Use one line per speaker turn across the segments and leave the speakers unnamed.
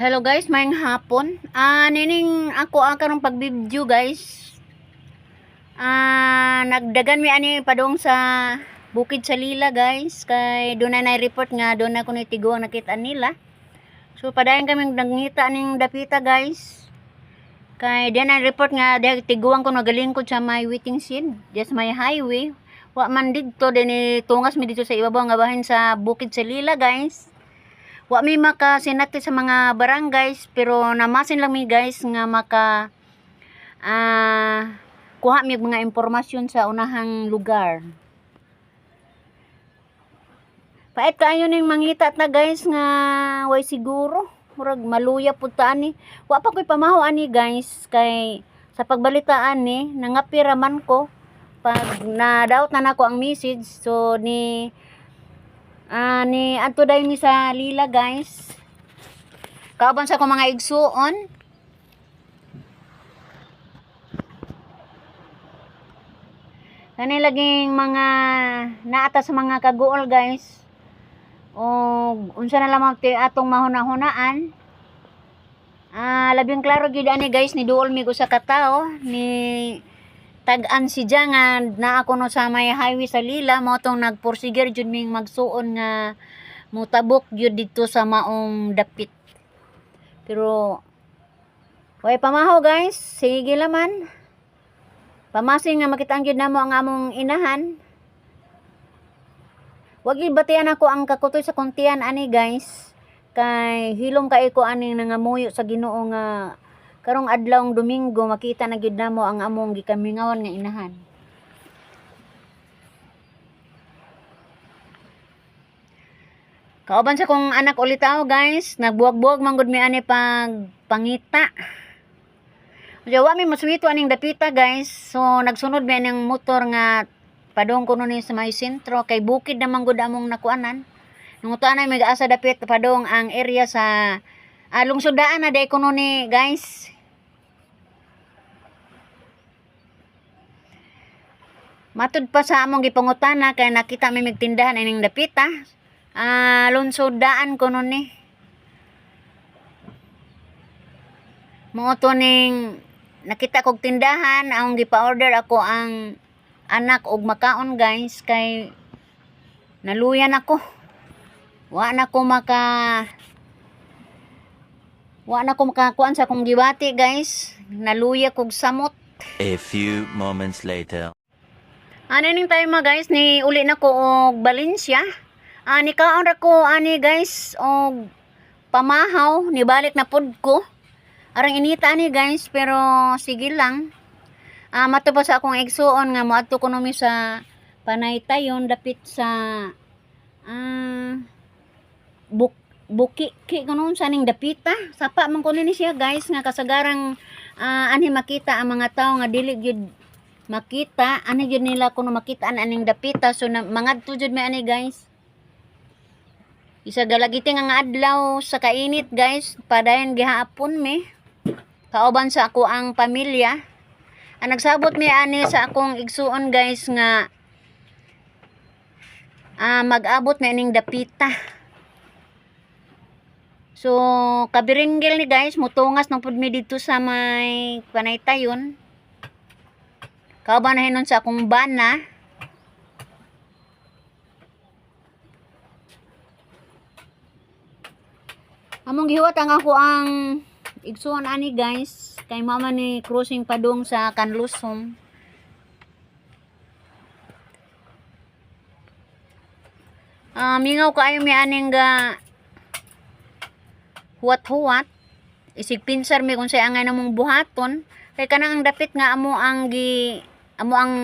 Hello guys, mayang hapon. Nining ako karong pag-video guys. Nagdagan mi ani padong sa Bukid sa Lila guys. Kay doon na report nga doon ako ni tiguang nakita nila. So padayon kami nangita ning dapita guys. Kay diyan na report nga tiguang ko nagalingkod sa may waiting shed, just may highway. Wa man didto dinhi tungas mi dito sa ibabaw nga bahin sa Bukid sa Lila guys. Wa mi makasinati sa mga barangays pero namasin lang mi guys nga kuha mi mga impormasyon sa unahang lugar. Pait kaayo ning mangita ta guys nga way siguro murag maluya pud ta ani. Wa pa koy pamahaw ani guys kay sa pagbalitaan ni nangapira man ko pag na-doubt na nako ang message. So ni adto dayon ni sa Lila guys. Kauban sa ko mga igsuon. Kani laging mga naata sa mga kaguol guys. O unsa na lamang ti atong mahuna-hunaan. Labing klaro gyud ani guys ni duol mi ko sa katao ni tag-an si Diya nga na ako no sa may highway sa Lila mo tong nagporsigir jud ming magsuon nga mutabok jud dito sa maong dapit. Pero way pamahaw guys, sige laman. Pamasing nga makita gyud namo ang among inahan. Wag gyud batian ako ang kakutoy sa kuntian ani guys. Kay hilom kay ko aning nangamuyo sa Ginoo nga karong adlawng Domingo makita na gyud namo ang among gikamingawan nga inahan. Kauban sa kong anak ulitaw guys, nagbuwag-buwag man gud mi ani pag pangita. Wa mi masuwito aning dapita guys. So nagsunod mi aning motor nga padong kuno ni sa may sentro kay bukid naman gud among nakuanan. Nungutan na may gaasa dapit padong ang area sa lungsodaan na day kuno ni guys. Matud pa sa among gipangutana kay nakita mi migtindahan ining dapita. Lungsodaan kuno ni. Mo to ning nakita kog tindahan ang gipa-order ako ang anak og makaon guys kay naluyan ako. Wa na ko makakuan sa akong giwati guys. Naluya kog samot.
A few moments later.
Ning time guys ni uli na ko og Valencia. Ni kaon ra ko ani guys og pamahaw ni balik na pud ko. Arang inita ni guys pero sige lang. Matupa sa akong igsuon nga moadto ko mi sa Panaytayon dapit sa Buki kuno sa ning dapita. Sapa man kuno ni siya guys nga kasagarang anhi makita ang mga tawo nga dili gyud makita ani gyud nila kuno makita aning dapita. So mangadto jud mi ani guys. Isa galagiti nga adlaw sa kainit guys, padayon gihapon mi. Kauban sa ako ang pamilya. Nagsabot mi ani sa akong igsuon guys nga mag-abot na ining dapita. So kabiringgil ni guys, mutungas ng pud mi dito sa may Panaytayon. Kauban na hinon sa akong bana. Among gihuwat ang ako ang igsuon ani guys kay mama ni crossing padung sa Kanlusom. Mingaw kaayo mi aning ga huwat-huwat isig pinsar mi kung say angay namong buhaton kay kanang ang dapit nga amo ang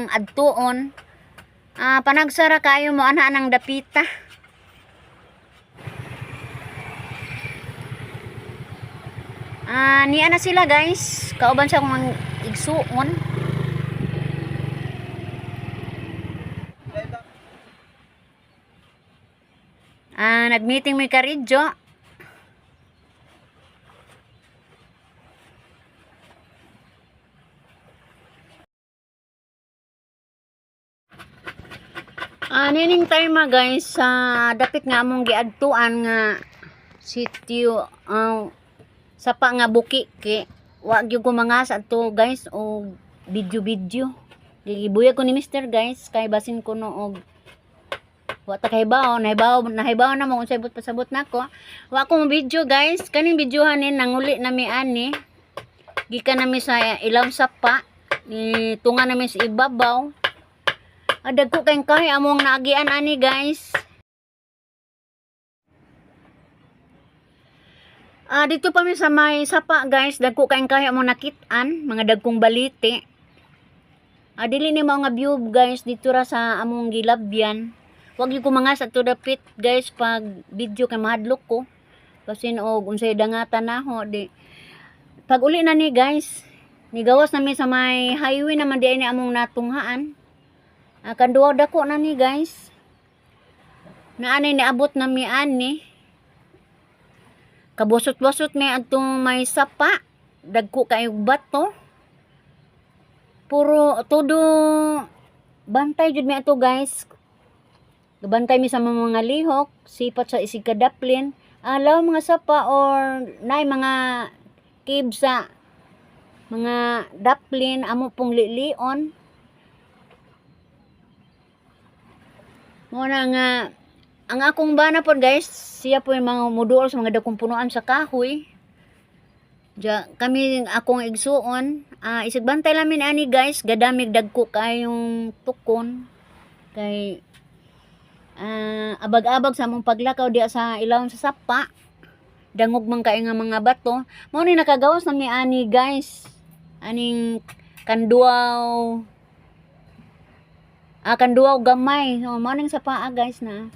adtuon. Panagsara kaayo mo ana nang dapita. Niya na sila guys. Kauban sa akong igsuon. Nagmeeting may karidyo. Nining time guys, dapit nga among giadtuan nga sitio sapa nga buki kay wa gyud ko mangas adto guys og video. Gibuya ko ni Mr. guys kay basin ko no og wa ta kahibaw nahibaw na mo unsay pasabot nako. Wa ko mo video guys, kaning videohan ni nanguli na mi ani. Gikan nami sa ilang sapa ni tunga nami sa ibabaw. Adag ko kay among naagian ani guys. Dito pa mi sa may sapa guys, dagko kay among nakit-an, mga dagkong baliti. Dili ni mao nga view guys dito ra sa among gilabyan. Wag gyud ko mangas ato dapit guys pag video kay mahadlok ko. Kasi og unsay dangatan naho di. Pag uli na ni guys, nigawas nami sa may highway naman di ni among natunghaan. Kanduwa dako na ni guys. Naani niabot na mi ani. Kabusot-busot may atong may sapa. Dagko kayong bato. Puro todo bantay jud mi ato guys. Gabantay mi sa mga lihok, sipat sa isig kadaplin. Alaw mga sapa or nay mga cave sa mga daplin amo pong lilion. Mo na nga ang akong bana po guys, siya po yung mga muduol sa mga dakong punuan sa kahoy. Kami akong igsuon. Isigbantay lamin ani guys, gadamig dagko kayong tukon. Kay abag-abag sa mong paglakaw diya sa ilawom sa sapa. Dangog man kay nga mga bato. Mao ni nakagawas na mi ani guys. Aning kanduaw. Kanduaw gamay. Mao ning sapa guys na.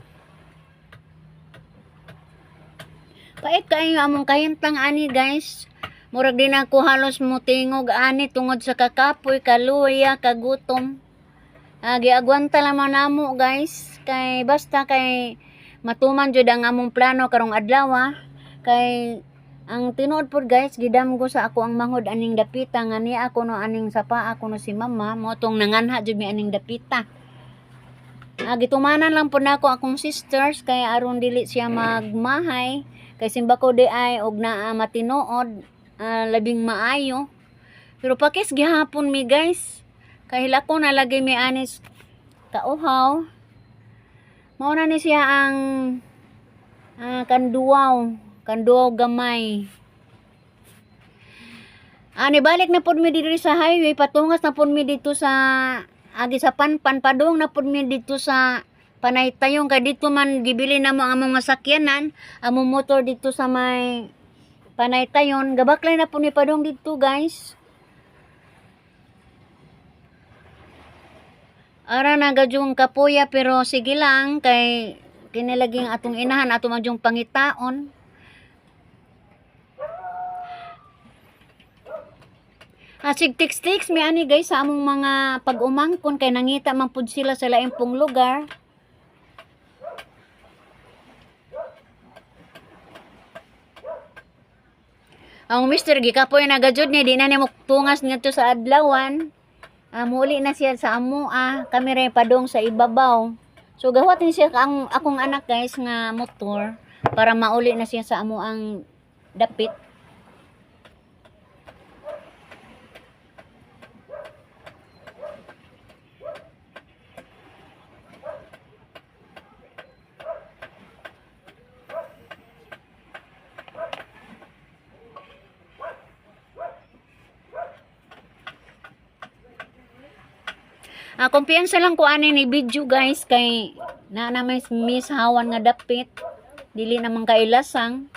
Pait kayo among kahintang ani guys. Murag din ako halos mutingog ani tungod sa kakapoy, kaluya, kagutom. Giagwanta lamang namo guys. Kay basta kay matuman jud ang among plano karong adlaw. Kay ang tinuod pod guys, gidamgo sa ako ang manghod aning dapita nga ni ako no aning sapa ako no si mama mo tong nanganha jud mi aning dapita. Gitumanan lang po nako akong sisters kay aron dili siya magmahay. Kay simba ko di ay og naa matinuod, labing maayo. Pero pakis gihapon mi guys. Kay hilako na lagi mi anis kauhaw. Mao na ni siya ang kanduaw gamay. Balik na pud mi diri sa highway, patungas na pud mi dito sa agi sa Panpan, padung na pud mi dito sa Panaytayong. Kay dito man gibili na mo ang among masakyanan, among motor dito sa may Panaytayon. Gabaklay na po ni padung dito guys. Ara na gadyong kapuya pero sige lang kay kinilaging atong inahan ato madyong pangitaon. Sig tiks-tiks mi ani guys sa among mga pag-umangkon kay nangita man pud sila sa laing pong lugar. Ang Mr. Gikapoy na gajud ni di na ni tungas ngadto sa adlawan. Muli na siya sa amo kami rin padong sa ibabaw. So gawat ni siya ang akong anak guys nga motor para mauli na siya sa amo ang dapit. Kumpiyansa lang ko ani ni video guys kay na may miss hawan nga dapit dili naman kailasang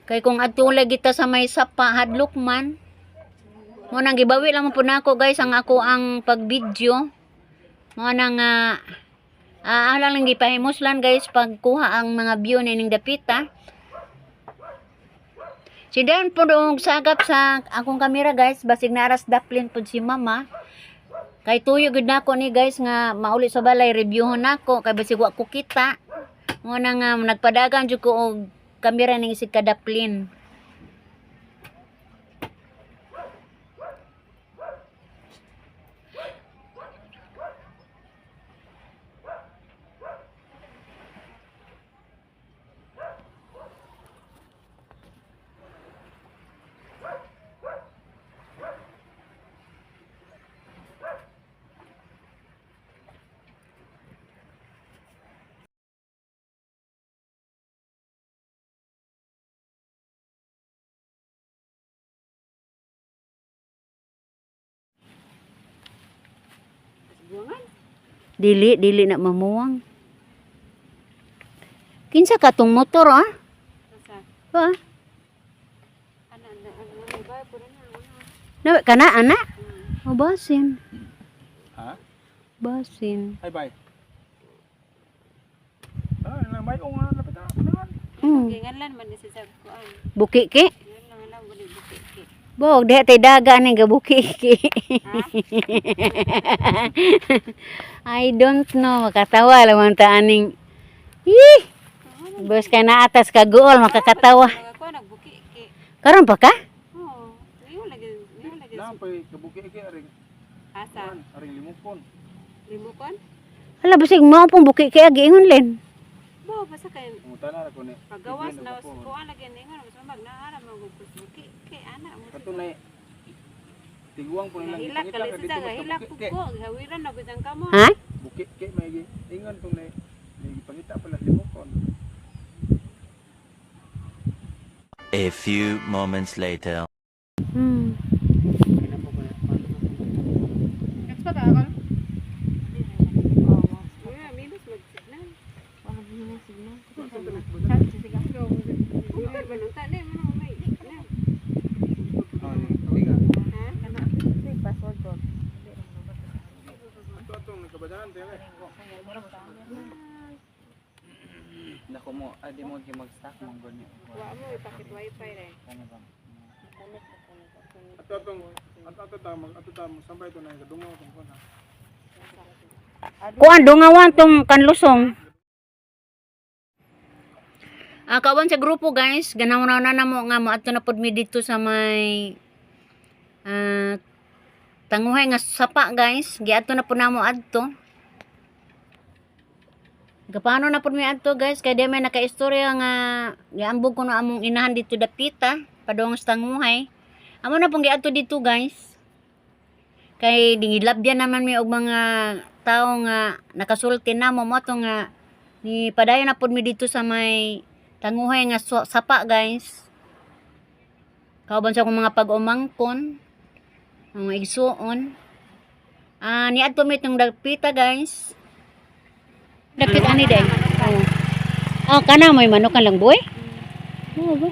kay kung adtulay kita sa may sapa hadlok man mo nang gibawi lang po nako guys ang ako ang pagvideo mo nang lang gipahimuslan guys pagkuha ang mga view ning dapita. Sidan po dong sagap sa akong kamera guys basig naras daplin pud si mama. Kay tuyo gud nako ni guys nga mauli sa balay reviewon nako kay basig wa ko kita. Mo na nga nagpadagan jud ko og kamera ning isig kadaplin. Dili na mamuwang. Kinsa ka tong motor ah? Ha? Na kana ana? O basin.
Ha?
Basin.
Ay bay. Nang may kung lapit na.
Ginganlan man ni sa kuan.
Buki ki.
Yan lang lang bali buki.
Bog de tay daga ni gabuki ki. I don't know, makatawa lang ta aning. Ih. Bos kay na atas ka gool makakatawa.
Ako nagbuki ki.
Karon pa ka?
Oh, niyo lagi.
Nang pay kabuki aring
Asa?
aring limupon.
Limukon?
Hala basig mao pong buki kay agi ingon len.
Bo basta kay
Mutan na ko ni.
pagawas na kuan lagi ningon mas magnaara mo buki ki ana mo.
Katunay tiguang po nilang
Hilak kali
ipangita
sa
dito
hilak
basta
pugo, gawiran na gud ang kamo.
Ha?
buki may ingon tong nay ipangita pala limupon.
A few moments later.
Hmm.
Kuya, minus mag-signal. Uy, baluta ni mo may na. Ha?
Atong nakabadan tele.
Nako mo, adi mo mag-stack mong ganyan.
Wa mo ipakit wifi re.
Ato tamo sambay to na kadungo tong kon.
Kuan dungawan tong kanlusong. Kawan sa grupo guys, ganaw na namo nga mo adto na pod mi dito sa may tanguhay nga sapa guys. Giadto na pod namo adto. Paano na pod mi adto guys kay di may nakaistorya nga giambog ko na among inahan dito dapita padong sa tanguhay. Amo na pong giadto dito guys. Kay dingilabyan naman mi og mga tao nga nakasulti na mo to nga ni padayon na pod mi dito sa may tanguhay nga sapa guys. Kauban sa akong mga pag-umangkon, mga igsuon. Niadto mi tong dapita guys. Dapit ani day. Oh, kana may manok ka lang boy? Oo ba?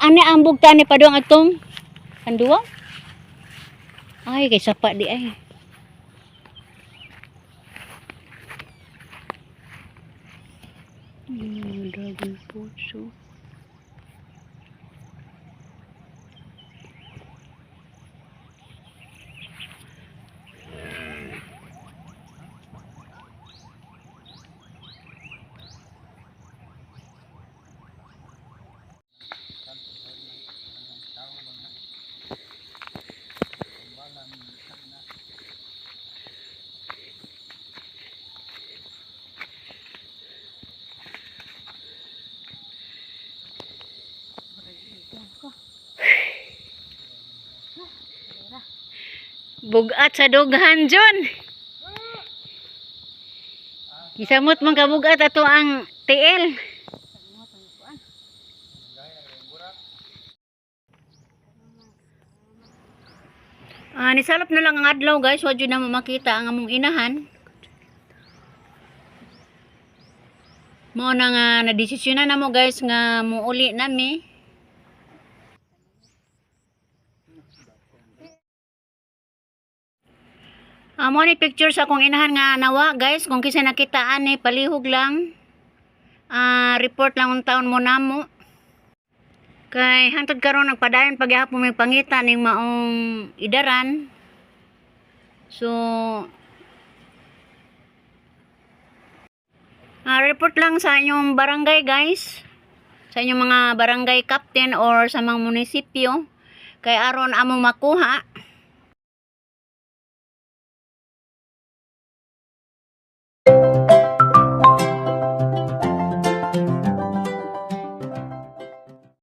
Ani ambog tani padong atong kanduwa? Ay, kay sapa di ay. Dragon puso. Bugat sa dughan John. Gisamot man ka bugat ato ang TL. Nisalop na lang ang adlaw guys, wa jud na mo makita ang among inahan. Mao na nga na-desisyonan na mo guys nga muuli nami. Mo ni picture sa akong inahan nga nawa guys, kung kisa nakitaan ni palihog lang. Report lang ang taon mo namo. Kay hantod karon nagpadayon pagyapon may pangita ning maong idaran. So report lang sa inyong barangay guys. Sa inyong mga barangay captain or sa mga munisipyo kay aron amo makuha